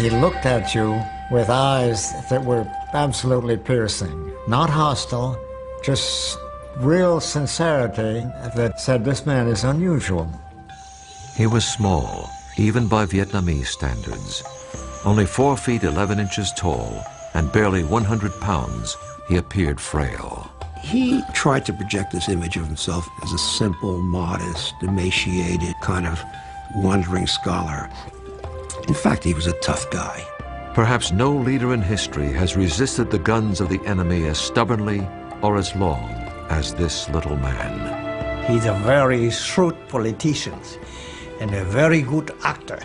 He looked at you with eyes that were absolutely piercing, not hostile, just real sincerity that said this man is unusual. He was small, even by Vietnamese standards. Only 4 feet 11 inches tall and barely 100 pounds, he appeared frail. He tried to project this image of himself as a simple, modest, emaciated, kind of wandering scholar. In fact, he was a tough guy. Perhaps no leader in history has resisted the guns of the enemy as stubbornly or as long as this little man. He's a very shrewd politician and a very good actor.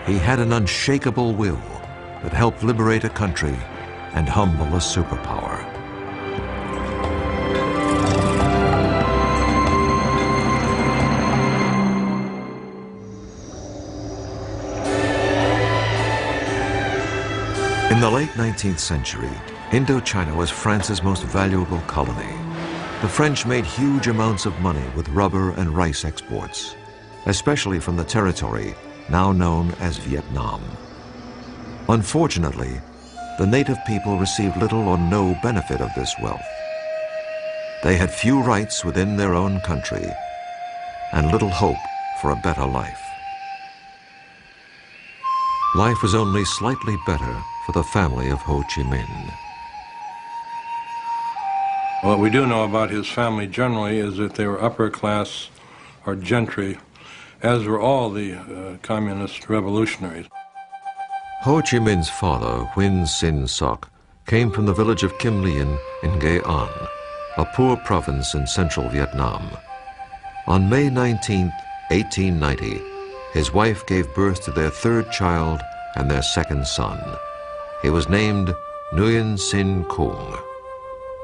He had an unshakable will that helped liberate a country and humble a superpower. In the late 19th century, Indochina was France's most valuable colony. The French made huge amounts of money with rubber and rice exports, especially from the territory now known as Vietnam. Unfortunately, the native people received little or no benefit of this wealth. They had few rights within their own country and little hope for a better life. Life was only slightly better for the family of Ho Chi Minh. What we do know about his family generally is that they were upper class or gentry, as were all the communist revolutionaries. Ho Chi Minh's father, Huynh Sinh Soc, came from the village of Kim Lien in Nghệ An, a poor province in central Vietnam. On May 19, 1890, his wife gave birth to their third child and their second son. He was named Nguyen Sinh Kung,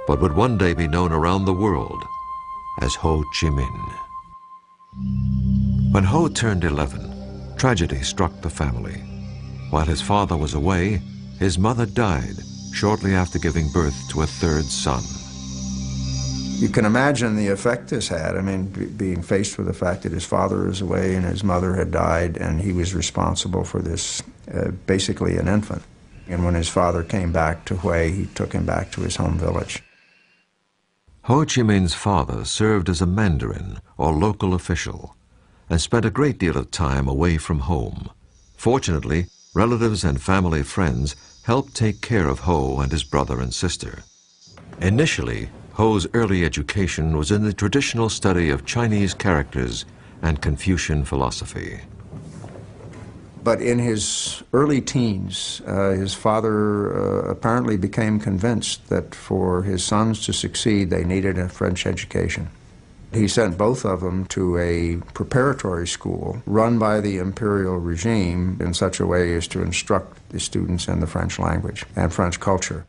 but would one day be known around the world as Ho Chi Minh. When Ho turned 11, tragedy struck the family. While his father was away, his mother died shortly after giving birth to a third son. You can imagine the effect this had. I mean, being faced with the fact that his father was away and his mother had died, and he was responsible for this, basically an infant. And when his father came back to Hue, he took him back to his home village. Ho Chi Minh's father served as a mandarin or local official and spent a great deal of time away from home. Fortunately, relatives and family friends helped take care of Ho and his brother and sister. Initially, Ho's early education was in the traditional study of Chinese characters and Confucian philosophy. But in his early teens, his father apparently became convinced that for his sons to succeed, they needed a French education. He sent both of them to a preparatory school run by the imperial regime in such a way as to instruct the students in the French language and French culture.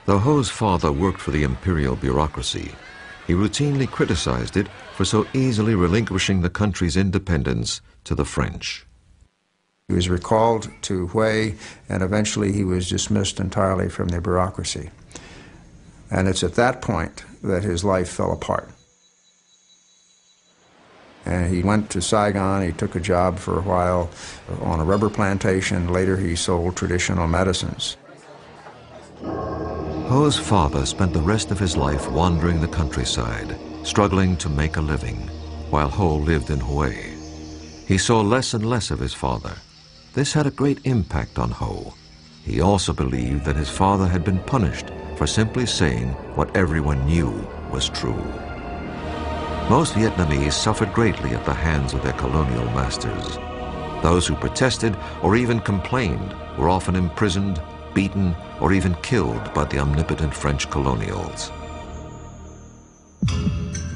Though Ho's father worked for the imperial bureaucracy, he routinely criticized it for so easily relinquishing the country's independence to the French. He was recalled to Hue, and eventually he was dismissed entirely from the bureaucracy. And it's at that point that his life fell apart. And he went to Saigon, he took a job for a while on a rubber plantation. Later he sold traditional medicines. Ho's father spent the rest of his life wandering the countryside, struggling to make a living, while Ho lived in Hue. He saw less and less of his father. This had a great impact on Ho. He also believed that his father had been punished for simply saying what everyone knew was true. Most Vietnamese suffered greatly at the hands of their colonial masters. Those who protested or even complained were often imprisoned, beaten, or even killed by the omnipotent French colonials.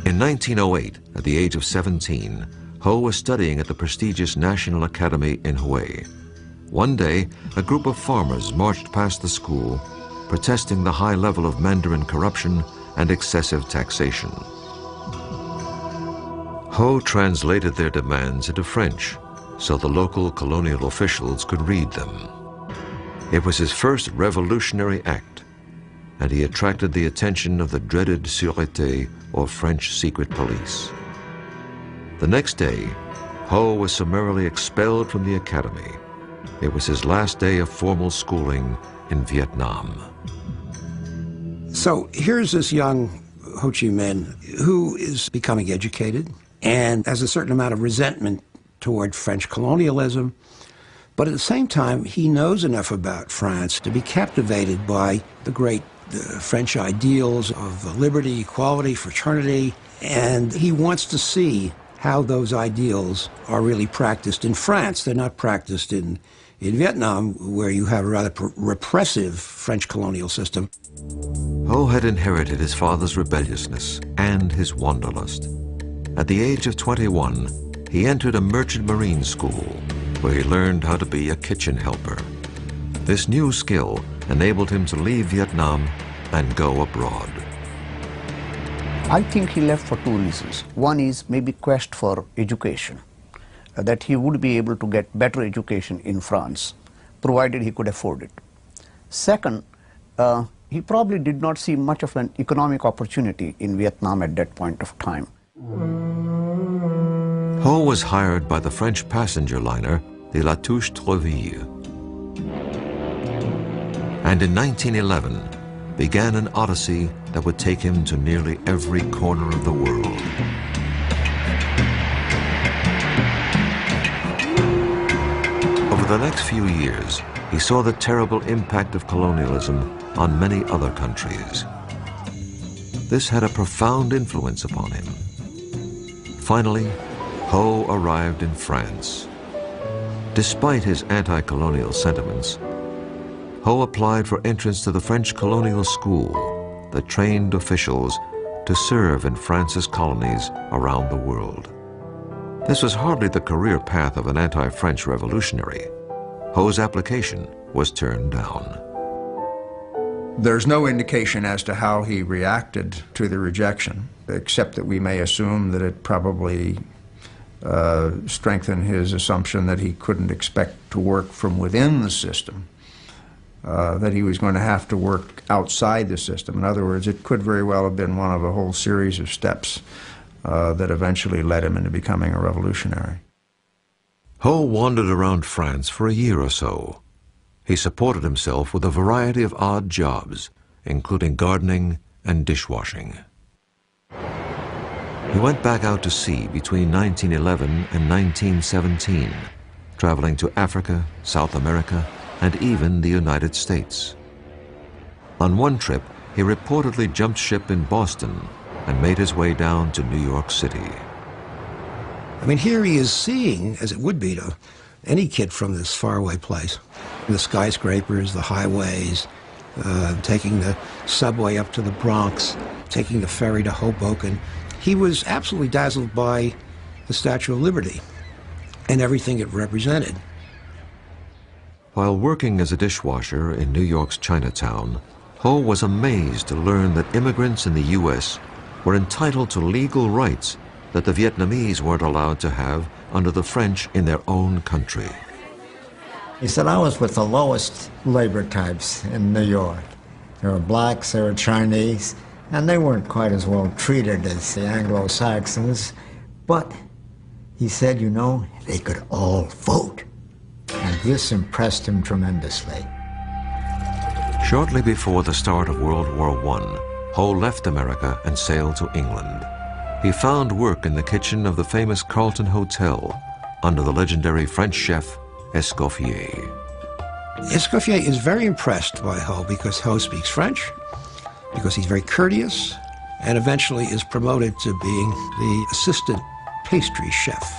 In 1908, at the age of 17, Ho was studying at the prestigious National Academy in Hue. One day, a group of farmers marched past the school, protesting the high level of Mandarin corruption and excessive taxation. Ho translated their demands into French so the local colonial officials could read them. It was his first revolutionary act, and he attracted the attention of the dreaded Sûreté, or French secret police. The next day, Ho was summarily expelled from the academy. It was his last day of formal schooling in Vietnam. So here's this young Ho Chi Minh who is becoming educated and has a certain amount of resentment toward French colonialism. But at the same time, he knows enough about France to be captivated by the great French ideals of liberty, equality, fraternity, and he wants to see how those ideals are really practiced in France. They're not practiced in Vietnam, where you have a rather repressive French colonial system. Ho had inherited his father's rebelliousness and his wanderlust. At the age of 21, he entered a merchant marine school where he learned how to be a kitchen helper. This new skill enabled him to leave Vietnam and go abroad. I think he left for two reasons. One is maybe quest for education, that he would be able to get better education in France, provided he could afford it. Second, he probably did not see much of an economic opportunity in Vietnam at that point of time. Ho was hired by the French passenger liner, the La Touche-Treville, and in 1911 began an odyssey that would take him to nearly every corner of the world. Over the next few years, he saw the terrible impact of colonialism on many other countries. This had a profound influence upon him. Finally, Ho arrived in France. Despite his anti-colonial sentiments, Ho applied for entrance to the French colonial school that trained officials to serve in France's colonies around the world. This was hardly the career path of an anti-French revolutionary. Ho's application was turned down. There's no indication as to how he reacted to the rejection, except that we may assume that it probably strengthened his assumption that he couldn't expect to work from within the system, that he was going to have to work outside the system. In other words, it could very well have been one of a whole series of steps that eventually led him into becoming a revolutionary. Ho wandered around France for a year or so. He supported himself with a variety of odd jobs, including gardening and dishwashing. He went back out to sea between 1911 and 1917, traveling to Africa, South America, and even the United States. On one trip, he reportedly jumped ship in Boston and made his way down to New York City. I mean, here he is seeing, as it would be to any kid from this faraway place, the skyscrapers, the highways, taking the subway up to the Bronx, taking the ferry to Hoboken. He was absolutely dazzled by the Statue of Liberty and everything it represented. While working as a dishwasher in New York's Chinatown, Ho was amazed to learn that immigrants in the U.S. were entitled to legal rights that the Vietnamese weren't allowed to have under the French in their own country. He said, I was with the lowest labor types in New York. There were blacks, there were Chinese, and they weren't quite as well treated as the Anglo-Saxons. But he said, you know, they could all vote. And this impressed him tremendously. Shortly before the start of World War I, Ho left America and sailed to England. He found work in the kitchen of the famous Carlton Hotel under the legendary French chef Escoffier. Escoffier is very impressed by Ho because Ho speaks French, because he's very courteous, and eventually is promoted to being the assistant pastry chef.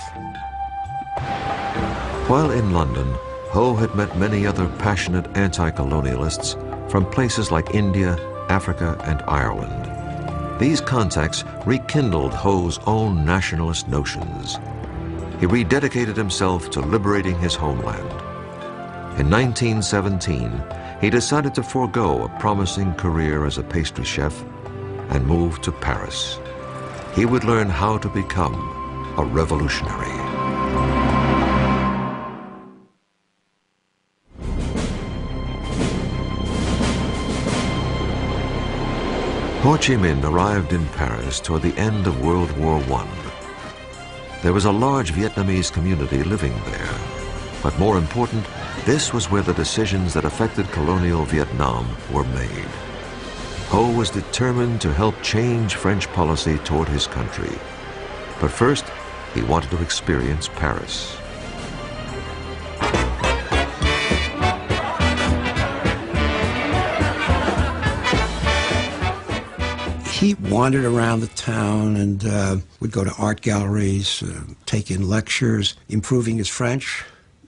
While in London, Ho had met many other passionate anti-colonialists from places like India, Africa, and Ireland. These contacts rekindled Ho's own nationalist notions. He rededicated himself to liberating his homeland. In 1917, he decided to forego a promising career as a pastry chef and move to Paris. He would learn how to become a revolutionary. Ho Chi Minh arrived in Paris toward the end of World War I. There was a large Vietnamese community living there. But more important, this was where the decisions that affected colonial Vietnam were made. Ho was determined to help change French policy toward his country. But first, he wanted to experience Paris. He wandered around the town and would go to art galleries, take in lectures, improving his French.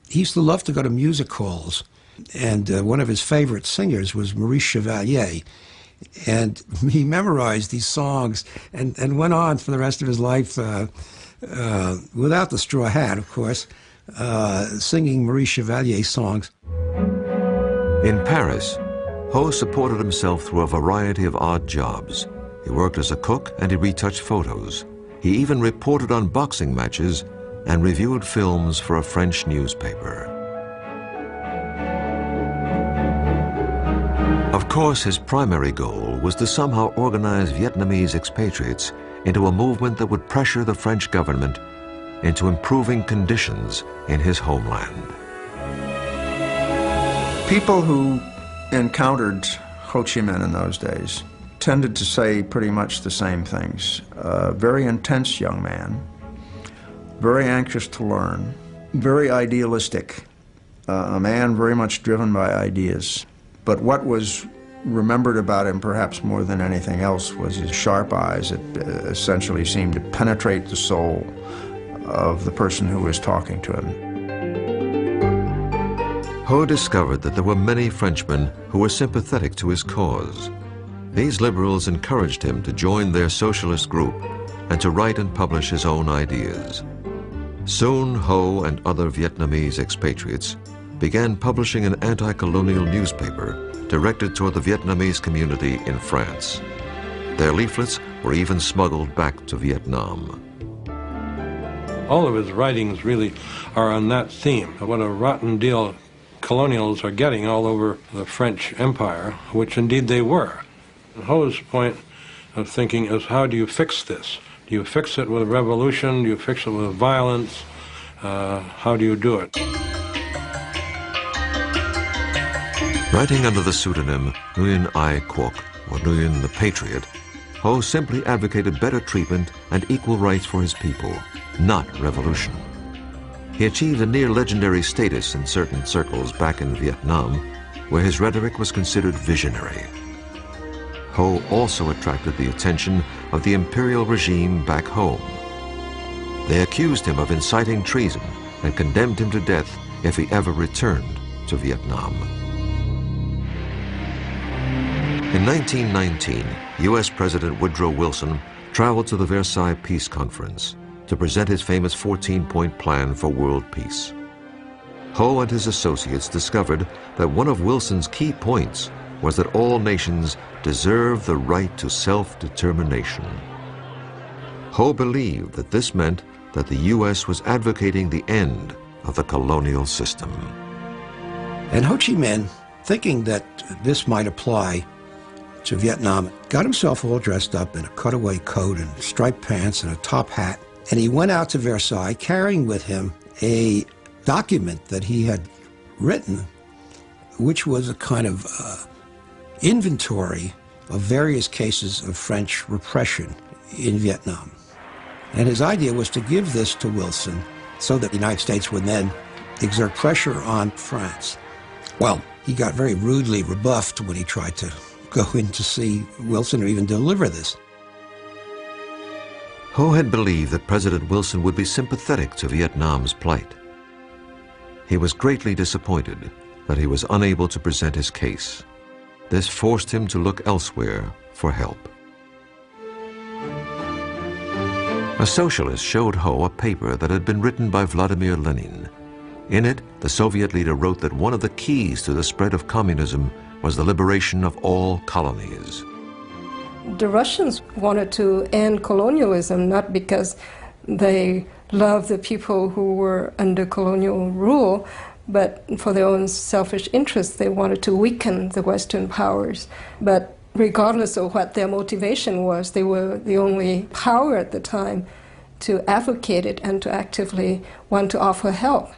He used to love to go to music halls, and one of his favorite singers was Maurice Chevalier. And he memorized these songs and went on for the rest of his life, without the straw hat, of course, singing Maurice Chevalier songs. In Paris, Ho supported himself through a variety of odd jobs. He worked as a cook and he retouched photos. He even reported on boxing matches and reviewed films for a French newspaper. Of course, his primary goal was to somehow organize Vietnamese expatriates into a movement that would pressure the French government into improving conditions in his homeland. People who encountered Ho Chi Minh in those days tended to say pretty much the same things. Very intense young man, very anxious to learn, very idealistic, a man very much driven by ideas. But what was remembered about him perhaps more than anything else was his sharp eyes that essentially seemed to penetrate the soul of the person who was talking to him. Ho discovered that there were many Frenchmen who were sympathetic to his cause. These liberals encouraged him to join their socialist group and to write and publish his own ideas. Soon, Ho and other Vietnamese expatriates began publishing an anti-colonial newspaper directed toward the Vietnamese community in France. Their leaflets were even smuggled back to Vietnam. All of his writings really are on that theme, what a rotten deal colonials are getting all over the French Empire, which indeed they were. And Ho's point of thinking is, how do you fix this? Do you fix it with a revolution? Do you fix it with violence? How do you do it? Writing under the pseudonym Nguyen Ai Quoc, or Nguyen the Patriot, Ho simply advocated better treatment and equal rights for his people, not revolution. He achieved a near-legendary status in certain circles back in Vietnam, where his rhetoric was considered visionary. Ho also attracted the attention of the imperial regime back home. They accused him of inciting treason and condemned him to death if he ever returned to Vietnam. In 1919, U.S. President Woodrow Wilson traveled to the Versailles Peace Conference to present his famous 14-point plan for world peace. Ho and his associates discovered that one of Wilson's key points was that all nations deserve the right to self-determination. Ho believed that this meant that the U.S. was advocating the end of the colonial system. And Ho Chi Minh, thinking that this might apply to Vietnam, got himself all dressed up in a cutaway coat and striped pants and a top hat, and he went out to Versailles carrying with him a document that he had written, which was a kind of inventory of various cases of French repression in Vietnam. And his idea was to give this to Wilson so that the United States would then exert pressure on France. Well, he got very rudely rebuffed when he tried to go in to see Wilson or even deliver this. Ho had believed that President Wilson would be sympathetic to Vietnam's plight. He was greatly disappointed that he was unable to present his case. This forced him to look elsewhere for help. A socialist showed Ho a paper that had been written by Vladimir Lenin. In it, the Soviet leader wrote that one of the keys to the spread of communism was the liberation of all colonies. The Russians wanted to end colonialism not because they loved the people who were under colonial rule, but for their own selfish interests. They wanted to weaken the Western powers. But regardless of what their motivation was, they were the only power at the time to advocate it and to actively want to offer help.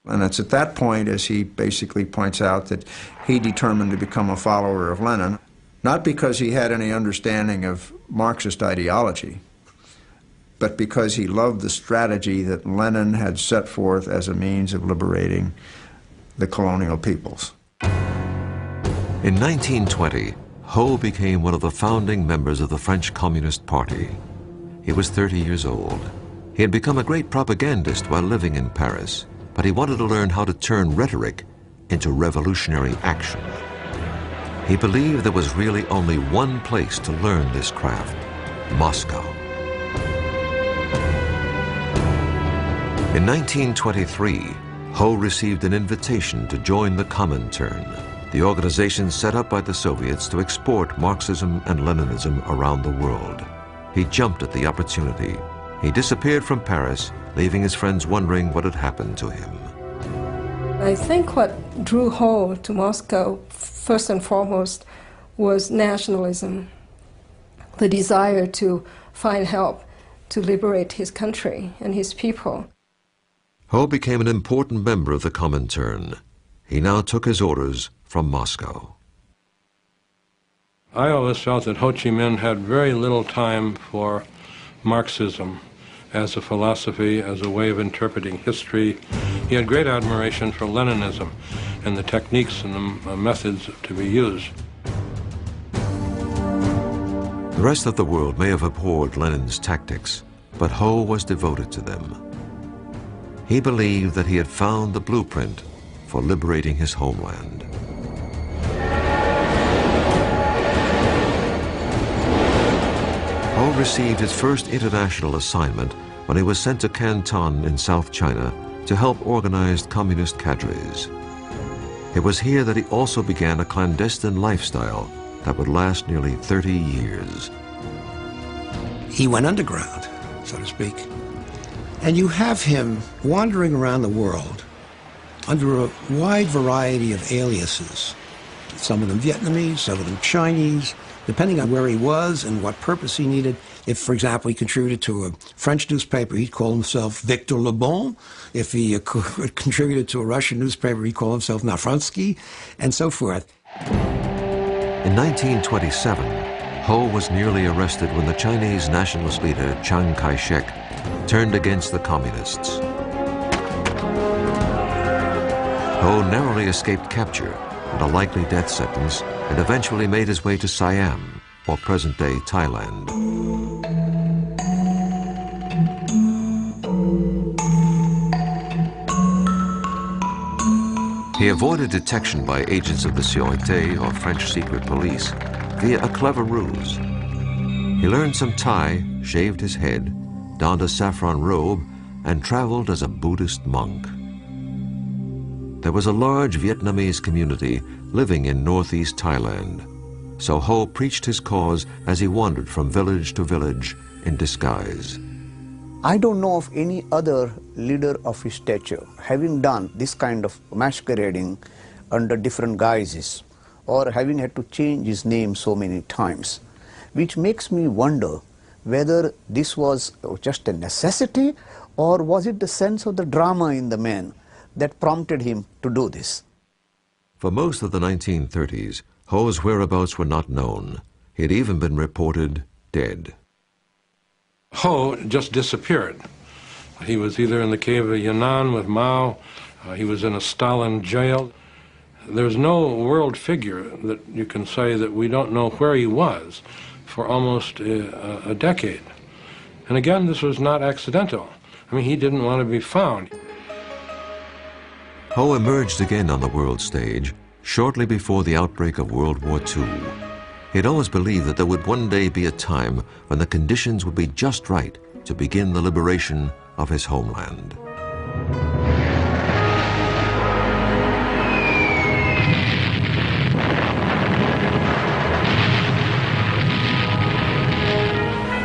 And it's at that point, as he basically points out, that he determined to become a follower of Lenin, not because he had any understanding of Marxist ideology, but because he loved the strategy that Lenin had set forth as a means of liberating the colonial peoples. In 1920, Ho became one of the founding members of the French Communist Party. He was 30 years old. He had become a great propagandist while living in Paris, but he wanted to learn how to turn rhetoric into revolutionary action. He believed there was really only one place to learn this craft: Moscow. In 1923, Ho received an invitation to join the Comintern, the organization set up by the Soviets to export Marxism and Leninism around the world. He jumped at the opportunity. He disappeared from Paris, leaving his friends wondering what had happened to him. I think what drew Ho to Moscow, first and foremost, was nationalism, the desire to find help to liberate his country and his people. Ho became an important member of the Comintern. He now took his orders from Moscow. I always felt that Ho Chi Minh had very little time for Marxism as a philosophy, as a way of interpreting history. He had great admiration for Leninism and the techniques and the methods to be used. The rest of the world may have abhorred Lenin's tactics, but Ho was devoted to them. He believed that he had found the blueprint for liberating his homeland. Ho received his first international assignment when he was sent to Canton in South China to help organize communist cadres. It was here that he also began a clandestine lifestyle that would last nearly 30 years. He went underground, so to speak. And you have him wandering around the world under a wide variety of aliases. Some of them Vietnamese, some of them Chinese, depending on where he was and what purpose he needed. If, for example, he contributed to a French newspaper, he'd call himself Victor Le Bon. If he contributed to a Russian newspaper, he'd call himself Nafransky, and so forth. In 1927, Ho was nearly arrested when the Chinese nationalist leader Chiang Kai-shek turned against the communists. Ho narrowly escaped capture and a likely death sentence, and eventually made his way to Siam, or present-day Thailand. He avoided detection by agents of the Sûreté, or French secret police, via a clever ruse. He learned some Thai, shaved his head, donned a saffron robe, and traveled as a Buddhist monk. There was a large Vietnamese community living in northeast Thailand, so Ho preached his cause as he wandered from village to village in disguise. I don't know of any other leader of his stature having done this kind of masquerading under different guises, or having had to change his name so many times, which makes me wonder whether this was just a necessity, or was it the sense of the drama in the man that prompted him to do this. For most of the 1930s, Ho's whereabouts were not known. He had even been reported dead. Ho just disappeared. He was either in the cave of Yan'an with Mao, he was in a Stalin jail. There's no world figure that you can say that we don't know where he was for almost a decade. And again, this was not accidental. I mean, he didn't want to be found. Ho emerged again on the world stage shortly before the outbreak of World War II. He had always believed that there would one day be a time when the conditions would be just right to begin the liberation of his homeland.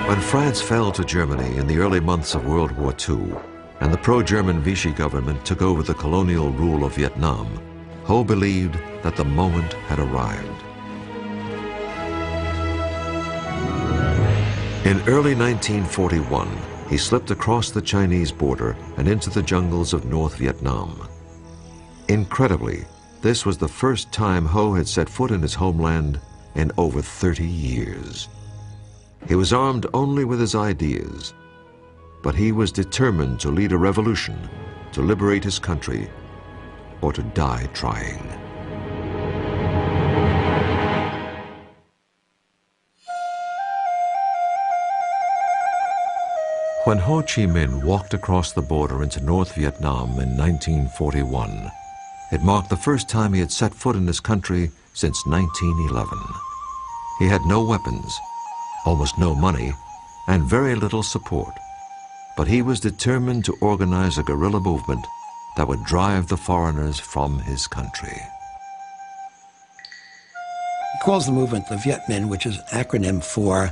When France fell to Germany in the early months of World War II, and the pro-German Vichy government took over the colonial rule of Vietnam, Ho believed that the moment had arrived. In early 1941, he slipped across the Chinese border and into the jungles of North Vietnam. Incredibly, this was the first time Ho had set foot in his homeland in over 30 years. He was armed only with his ideas, but he was determined to lead a revolution, to liberate his country, or to die trying. When Ho Chi Minh walked across the border into North Vietnam in 1941, it marked the first time he had set foot in his country since 1911. He had no weapons, almost no money, and very little support. But he was determined to organize a guerrilla movement that would drive the foreigners from his country. He calls the movement the Viet Minh, which is an acronym for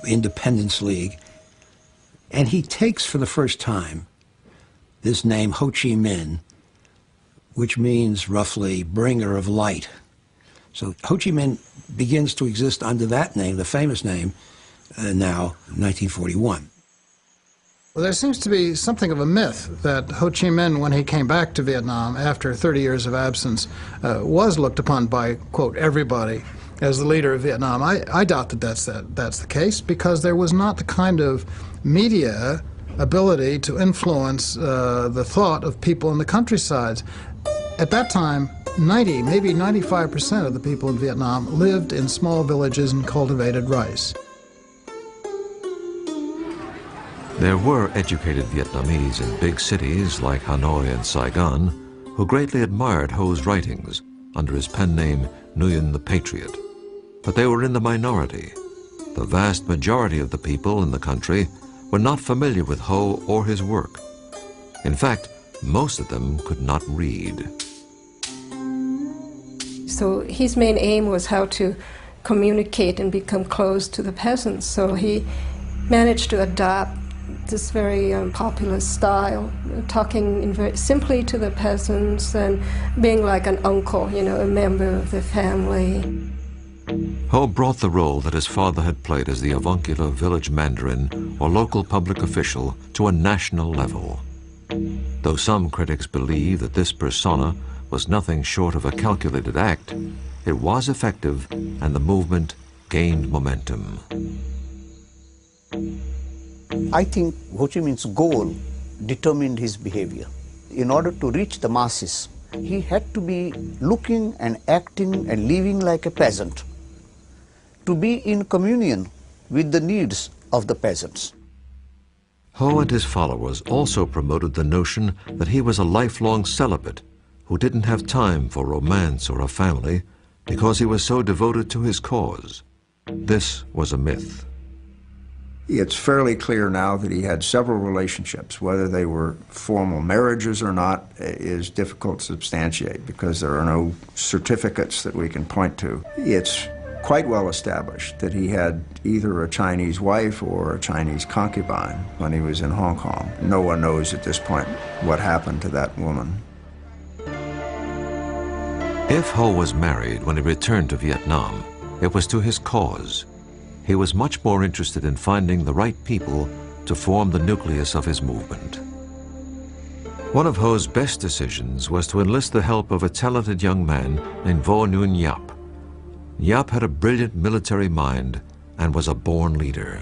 Independence League. And he takes for the first time this name Ho Chi Minh, which means roughly bringer of light. So Ho Chi Minh begins to exist under that name, the famous name, now, 1941. Well, there seems to be something of a myth that Ho Chi Minh, when he came back to Vietnam after 30 years of absence, was looked upon by, quote, everybody as the leader of Vietnam. I doubt that that's the case, because there was not the kind of media ability to influence the thought of people in the countryside. At that time, 90, maybe 95% of the people in Vietnam lived in small villages and cultivated rice. There were educated Vietnamese in big cities like Hanoi and Saigon who greatly admired Ho's writings under his pen name Nguyen the Patriot. But they were in the minority. The vast majority of the people in the country were not familiar with Ho or his work. In fact, most of them could not read. So his main aim was how to communicate and become close to the peasants. So he managed to adopt this very popular style, talking very simply to the peasants and being like an uncle, you know, a member of the family. Ho brought the role that his father had played as the avuncular village mandarin or local public official to a national level. Though some critics believe that this persona was nothing short of a calculated act, it was effective and the movement gained momentum. I think Ho Chi Minh's goal determined his behavior. In order to reach the masses, he had to be looking and acting and living like a peasant, to be in communion with the needs of the peasants. Ho and his followers also promoted the notion that he was a lifelong celibate who didn't have time for romance or a family because he was so devoted to his cause. This was a myth. It's fairly clear now that he had several relationships. Whether they were formal marriages or not is difficult to substantiate because there are no certificates that we can point to. It's quite well established that he had either a Chinese wife or a Chinese concubine when he was in Hong Kong. No one knows at this point what happened to that woman. If Ho was married when he returned to Vietnam, it was to his cause. He was much more interested in finding the right people to form the nucleus of his movement. One of Ho's best decisions was to enlist the help of a talented young man named Vo Nguyen Giap. Giap had a brilliant military mind and was a born leader.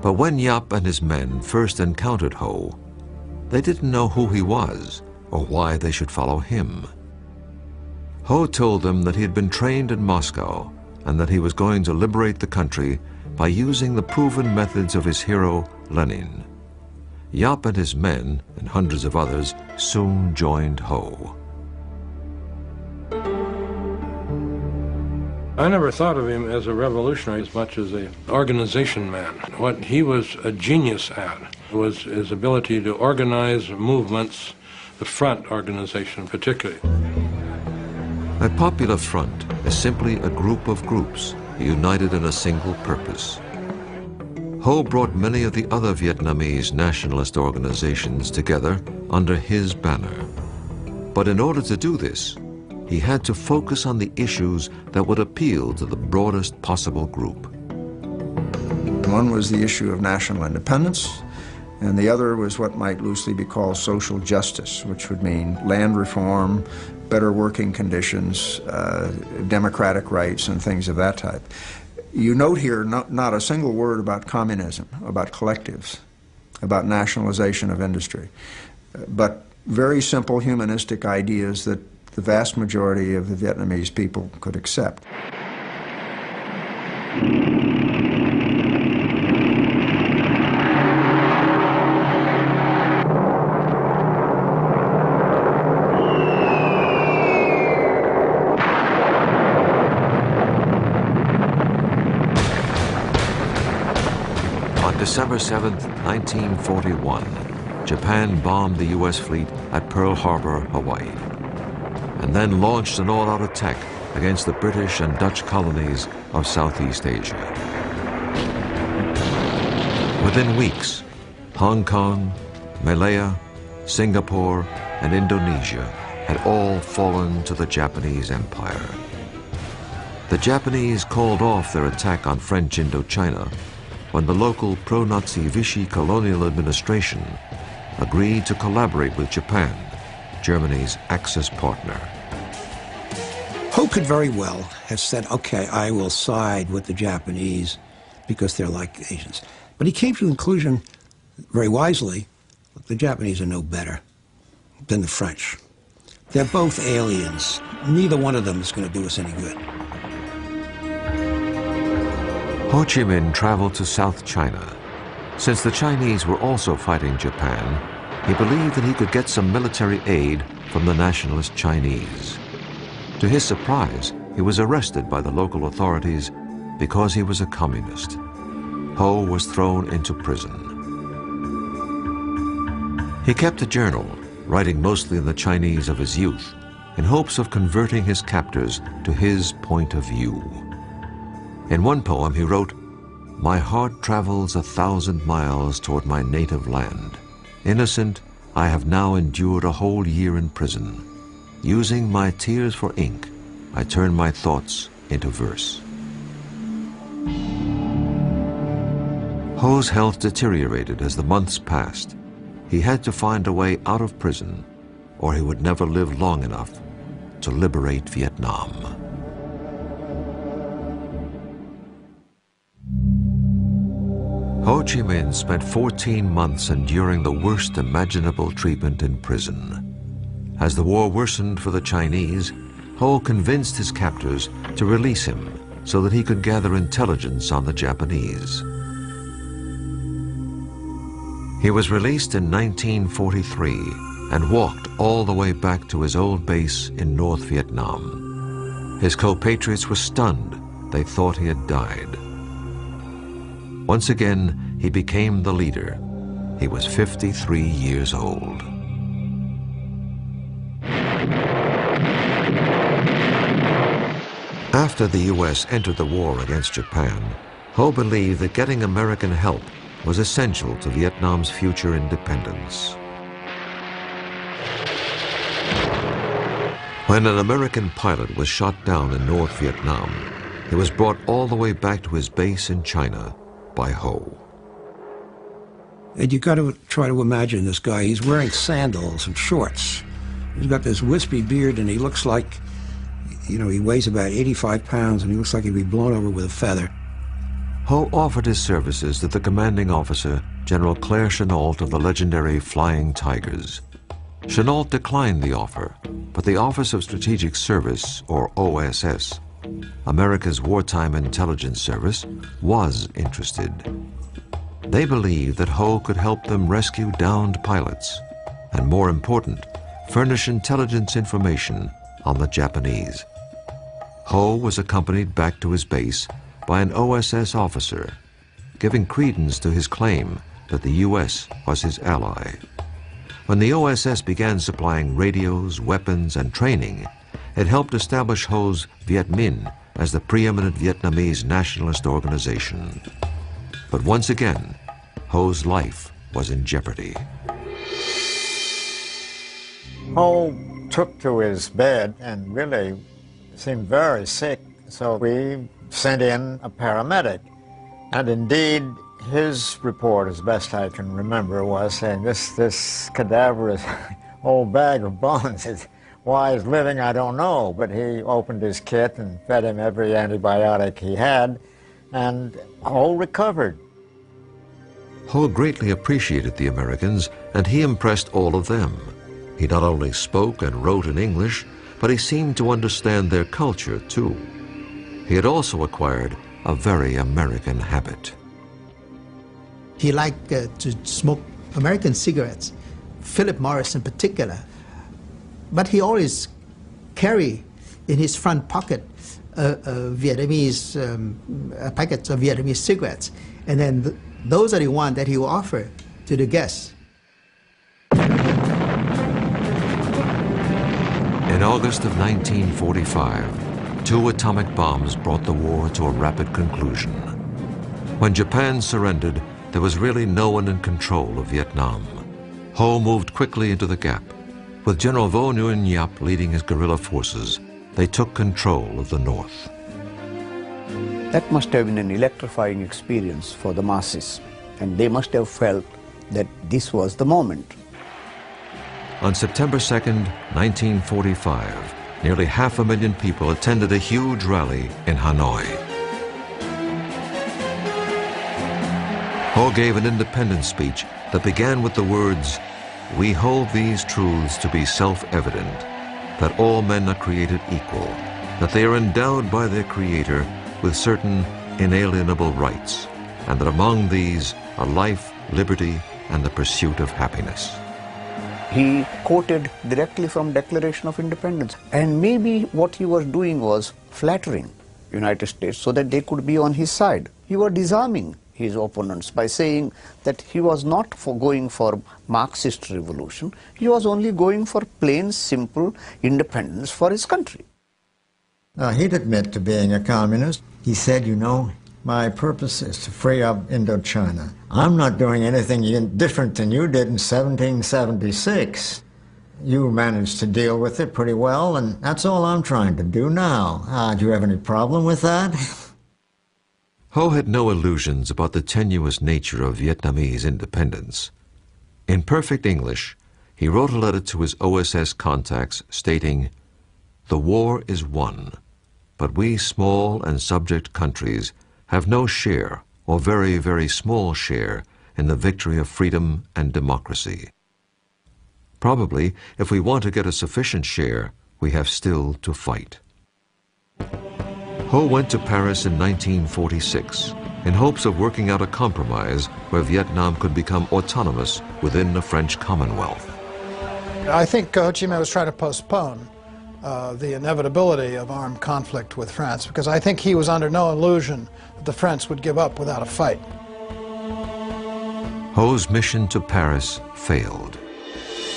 But when Giap and his men first encountered Ho, they didn't know who he was or why they should follow him. Ho told them that he had been trained in Moscow and that he was going to liberate the country by using the proven methods of his hero, Lenin. Giap and his men, and hundreds of others, soon joined Ho. I never thought of him as a revolutionary as much as an organization man. What he was a genius at was his ability to organize movements, the front organization particularly. A popular front is simply a group of groups united in a single purpose. Ho brought many of the other Vietnamese nationalist organizations together under his banner. But in order to do this, he had to focus on the issues that would appeal to the broadest possible group. One was the issue of national independence, and the other was what might loosely be called social justice, which would mean land reform, better working conditions, democratic rights, and things of that type. You note here not a single word about communism, about collectives, about nationalization of industry, but very simple humanistic ideas that the vast majority of the Vietnamese people could accept. On December 7, 1941, Japan bombed the U.S. fleet at Pearl Harbor, Hawaii, and then launched an all-out attack against the British and Dutch colonies of Southeast Asia. Within weeks, Hong Kong, Malaya, Singapore, and Indonesia had all fallen to the Japanese Empire. The Japanese called off their attack on French Indochina when the local pro-Nazi Vichy colonial administration agreed to collaborate with Japan, Germany's Axis partner. Ho could very well have said, okay, I will side with the Japanese because they're like Asians. But he came to the conclusion, very wisely, look, the Japanese are no better than the French. They're both aliens. Neither one of them is going to do us any good. Ho Chi Minh traveled to South China. Since the Chinese were also fighting Japan, he believed that he could get some military aid from the nationalist Chinese. To his surprise, he was arrested by the local authorities because he was a communist. Ho was thrown into prison. He kept a journal, writing mostly in the Chinese of his youth, in hopes of converting his captors to his point of view. In one poem he wrote, "My heart travels 1,000 miles toward my native land. Innocent, I have now endured a whole year in prison. Using my tears for ink, I turn my thoughts into verse." Ho's health deteriorated as the months passed. He had to find a way out of prison, or he would never live long enough to liberate Vietnam. Ho Chi Minh spent 14 months enduring the worst imaginable treatment in prison. As the war worsened for the Chinese, Ho convinced his captors to release him so that he could gather intelligence on the Japanese. He was released in 1943 and walked all the way back to his old base in North Vietnam. His compatriots were stunned. They thought he had died. Once again, he became the leader. He was 53 years old. After the U.S. entered the war against Japan, Ho believed that getting American help was essential to Vietnam's future independence. When an American pilot was shot down in North Vietnam, he was brought all the way back to his base in China by Ho. And you got to try to imagine this guy. He's wearing sandals and shorts. He's got this wispy beard, and he looks like, you know, he weighs about 85 pounds, and he looks like he'd be blown over with a feather. Ho offered his services to the commanding officer, General Claire Chennault of the legendary Flying Tigers. Chennault declined the offer, but the Office of Strategic Service, or OSS, America's wartime intelligence service, was interested. They believed that Ho could help them rescue downed pilots, and more important, furnish intelligence information on the Japanese. Ho was accompanied back to his base by an OSS officer, giving credence to his claim that the U.S. was his ally. When the OSS began supplying radios, weapons, and training, it helped establish Ho's Viet Minh as the preeminent Vietnamese nationalist organization. But once again, Ho's life was in jeopardy. Ho took to his bed and really seemed very sick, so we sent in a paramedic. And indeed, His report, as best I can remember, was saying this cadaverous old bag of bones is why he's living, I don't know. But he opened his kit and fed him every antibiotic he had, and Ho recovered. Ho greatly appreciated the Americans, and he impressed all of them. He not only spoke and wrote in English, but he seemed to understand their culture too. He had also acquired a very American habit. He liked to smoke American cigarettes, Philip Morris in particular. But he always carried in his front pocket Vietnamese packets of Vietnamese cigarettes. And then those are the ones that he will offer to the guests. In August of 1945, 2 atomic bombs brought the war to a rapid conclusion. When Japan surrendered, there was really no one in control of Vietnam. Ho moved quickly into the gap. With General Vo Nguyen Giap leading his guerrilla forces, they took control of the north. That must have been an electrifying experience for the masses, and they must have felt that this was the moment. On September 2nd, 1945, nearly 500,000 people attended a huge rally in Hanoi. Ho gave an independence speech that began with the words, "We hold these truths to be self-evident, that all men are created equal, that they are endowed by their Creator with certain inalienable rights, and that among these are life, liberty, and the pursuit of happiness." He quoted directly from Declaration of Independence, and maybe what he was doing was flattering United States so that they could be on his side. He was disarming his opponents by saying that he was not going for Marxist revolution, he was only going for plain, simple independence for his country. He'd admit to being a communist. He said, you know, my purpose is to free up Indochina. I'm not doing anything different than you did in 1776. You managed to deal with it pretty well, and that's all I'm trying to do now. Do you have any problem with that? Ho had no illusions about the tenuous nature of Vietnamese independence. In perfect English, he wrote a letter to his OSS contacts stating, "The war is won, but we small and subject countries have no share, or very, very small share, in the victory of freedom and democracy. Probably, if we want to get a sufficient share, we have still to fight." Ho went to Paris in 1946 in hopes of working out a compromise where Vietnam could become autonomous within the French Commonwealth. I think Ho Chi Minh was trying to postpone the inevitability of armed conflict with France, because I think he was under no illusion that the French would give up without a fight. Ho's mission to Paris failed.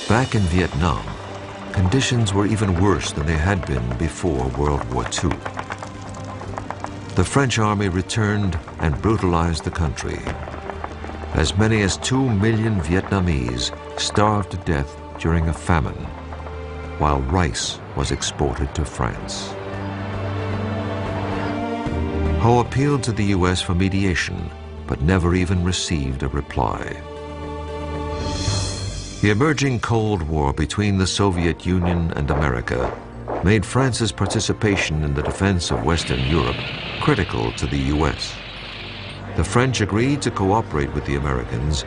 Back in Vietnam, conditions were even worse than they had been before World War II. The French army returned and brutalized the country. As many as 2 million Vietnamese starved to death during a famine, while rice was exported to France. Ho appealed to the U.S. for mediation, but never even received a reply. The emerging Cold War between the Soviet Union and America made France's participation in the defense of Western Europe critical to the U.S. The French agreed to cooperate with the Americans,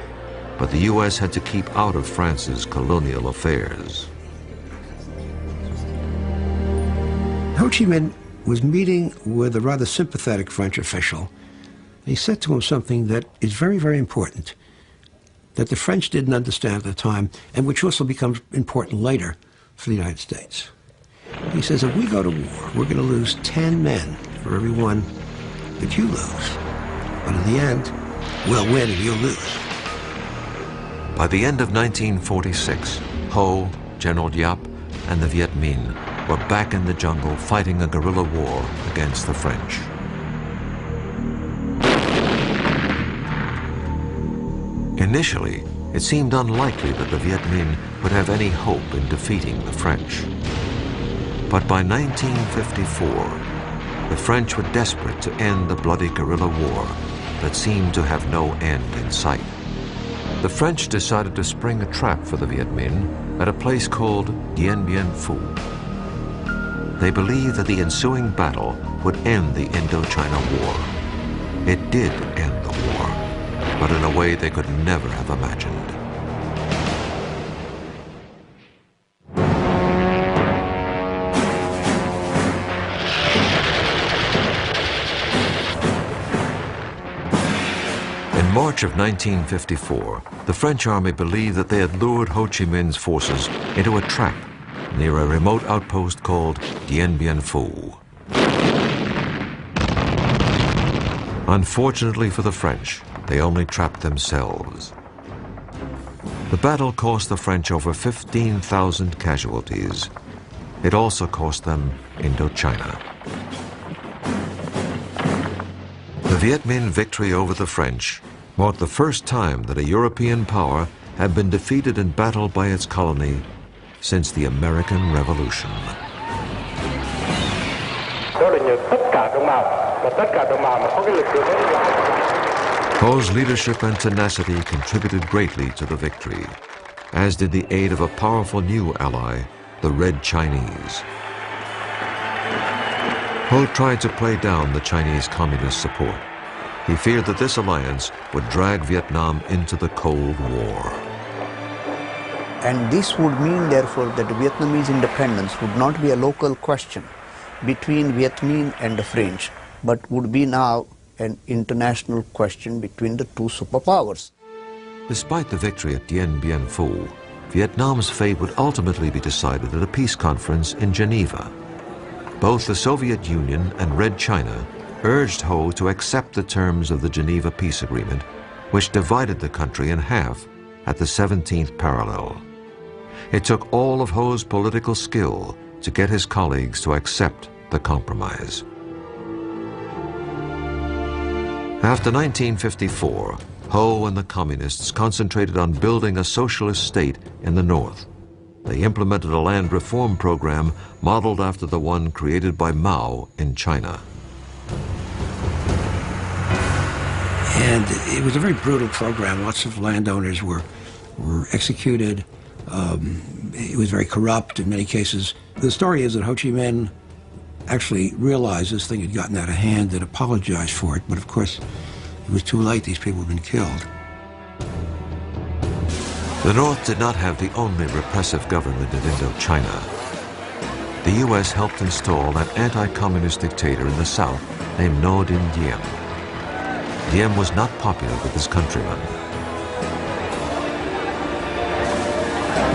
but the U.S. had to keep out of France's colonial affairs. Ho Chi Minh was meeting with a rather sympathetic French official. He said to him something that is very, very important, that the French didn't understand at the time, and which also becomes important later for the United States. He says, if we go to war, we're going to lose 10 men for every one that you lose. But in the end, we'll win and you'll lose. By the end of 1946, Ho, General Giap, and the Viet Minh were back in the jungle fighting a guerrilla war against the French. Initially, it seemed unlikely that the Viet Minh would have any hope in defeating the French. But by 1954, the French were desperate to end the bloody guerrilla war that seemed to have no end in sight. The French decided to spring a trap for the Viet Minh at a place called Dien Bien Phu. They believed that the ensuing battle would end the Indochina War. It did end the war, but in a way they could never have imagined. In March of 1954, the French army believed that they had lured Ho Chi Minh's forces into a trap near a remote outpost called Dien Bien Phu. Unfortunately for the French, they only trapped themselves. The battle cost the French over 15,000 casualties. It also cost them Indochina. The Viet Minh victory over the French marked the first time that a European power had been defeated in battle by its colony since the American Revolution. Ho's leadership and tenacity contributed greatly to the victory, as did the aid of a powerful new ally, the Red Chinese. Ho tried to play down the Chinese Communist support. He feared that this alliance would drag Vietnam into the Cold War. And this would mean, therefore, that Vietnamese independence would not be a local question between Viet Minh and the French, but would be now an international question between the two superpowers. Despite the victory at Dien Bien Phu, Vietnam's fate would ultimately be decided at a peace conference in Geneva. Both the Soviet Union and Red China urged Ho to accept the terms of the Geneva Peace Agreement, which divided the country in half at the 17th parallel. It took all of Ho's political skill to get his colleagues to accept the compromise. After 1954, Ho and the Communists concentrated on building a socialist state in the North. They implemented a land reform program modeled after the one created by Mao in China. And it was a very brutal program. Lots of landowners were executed. It was very corrupt in many cases. The story is that Ho Chi Minh actually realized this thing had gotten out of hand and apologized for it, but of course it was too late. These people had been killed. The North did not have the only repressive government in Indochina. The U.S. helped install an anti-communist dictator in the South named Ngo Dinh Diem. Diem was not popular with his countrymen.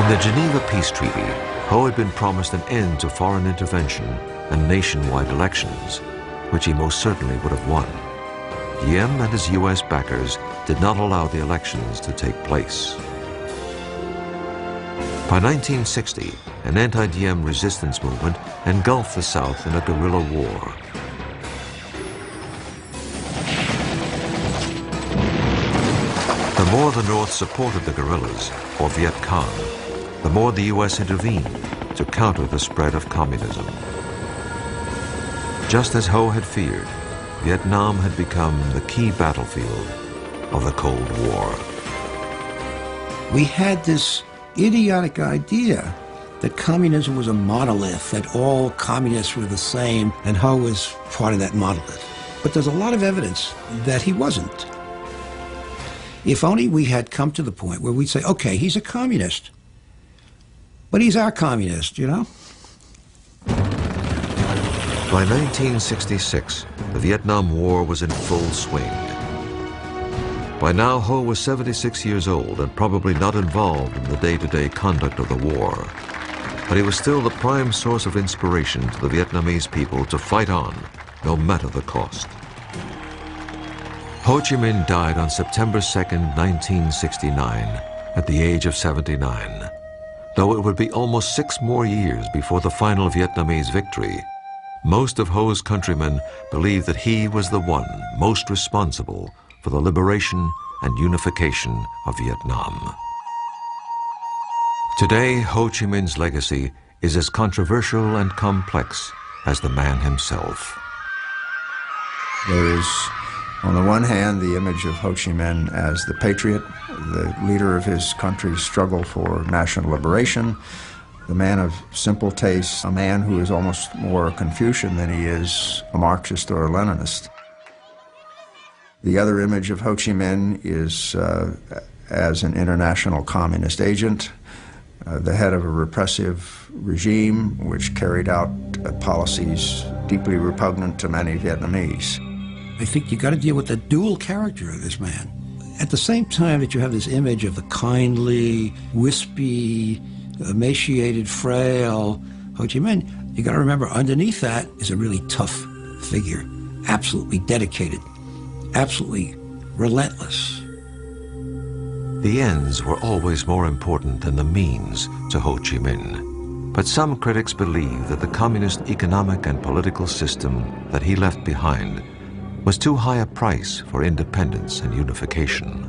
In the Geneva Peace Treaty, Ho had been promised an end to foreign intervention and nationwide elections, which he most certainly would have won. Diem and his U.S. backers did not allow the elections to take place. By 1960, an anti-Diem resistance movement engulfed the South in a guerrilla war. The more the North supported the guerrillas, or Viet Cong, the more the U.S. intervened to counter the spread of communism. Just as Ho had feared, Vietnam had become the key battlefield of the Cold War. We had this idiotic idea that communism was a monolith, that all communists were the same, and Ho was part of that monolith. But there's a lot of evidence that he wasn't. If only we had come to the point where we'd say, okay, he's a communist, but he's our communist, you know? By 1966, the Vietnam War was in full swing. By now, Ho was 76 years old and probably not involved in the day-to-day conduct of the war. But he was still the prime source of inspiration to the Vietnamese people to fight on, no matter the cost. Ho Chi Minh died on September 2nd, 1969, at the age of 79. Though it would be almost 6 more years before the final Vietnamese victory, most of Ho's countrymen believed that he was the one most responsible for the liberation and unification of Vietnam. Today, Ho Chi Minh's legacy is as controversial and complex as the man himself. There is On the one hand, the image of Ho Chi Minh as the patriot, the leader of his country's struggle for national liberation, the man of simple tastes, a man who is almost more a Confucian than he is a Marxist or a Leninist. The other image of Ho Chi Minh is as an international communist agent, the head of a repressive regime which carried out policies deeply repugnant to many Vietnamese. I think you got to deal with the dual character of this man. At the same time that you have this image of the kindly, wispy, emaciated, frail Ho Chi Minh, you got to remember underneath that is a really tough figure, absolutely dedicated, absolutely relentless. The ends were always more important than the means to Ho Chi Minh. But some critics believe that the communist economic and political system that he left behind was too high a price for independence and unification.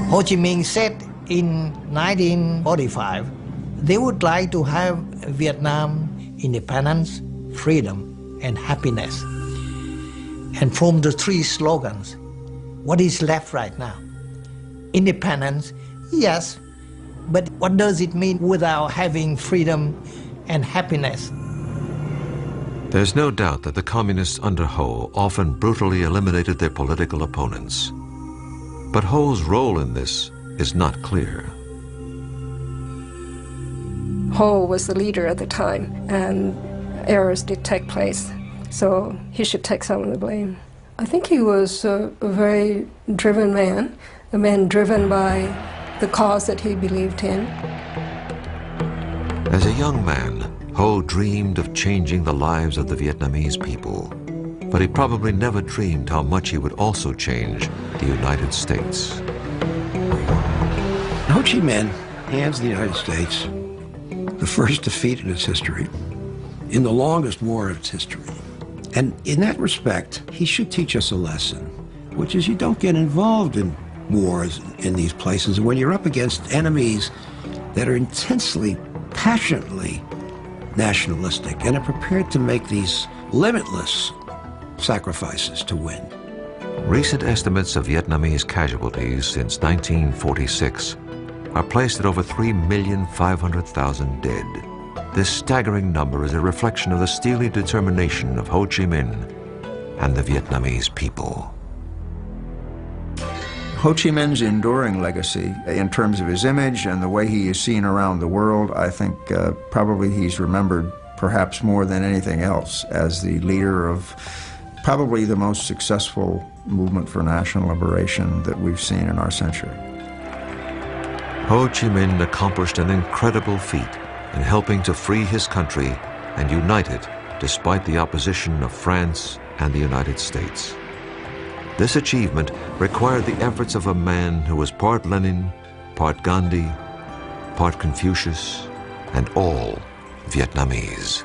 Ho Chi Minh said in 1945, they would like to have Vietnam independence, freedom, and happiness. And from the three slogans, what is left right now? Independence, yes, but what does it mean without having freedom and happiness? There's no doubt that the communists under Ho often brutally eliminated their political opponents. But Ho's role in this is not clear. Ho was the leader at the time, and errors did take place, so he should take some of the blame. I think he was a very driven man, a man driven by the cause that he believed in. As a young man, Ho dreamed of changing the lives of the Vietnamese people, but he probably never dreamed how much he would also change the United States. Ho Chi Minh hands the United States the first defeat in its history, in the longest war of its history. And in that respect, he should teach us a lesson, which is you don't get involved in wars in these places when you're up against enemies that are intensely, passionately nationalistic and are prepared to make these limitless sacrifices to win. Recent estimates of Vietnamese casualties since 1946 are placed at over 3,500,000 dead. This staggering number is a reflection of the steely determination of Ho Chi Minh and the Vietnamese people. Ho Chi Minh's enduring legacy, in terms of his image and the way he is seen around the world, I think probably he's remembered perhaps more than anything else as the leader of probably the most successful movement for national liberation that we've seen in our century. Ho Chi Minh accomplished an incredible feat in helping to free his country and unite it despite the opposition of France and the United States. This achievement required the efforts of a man who was part Lenin, part Gandhi, part Confucius, and all Vietnamese.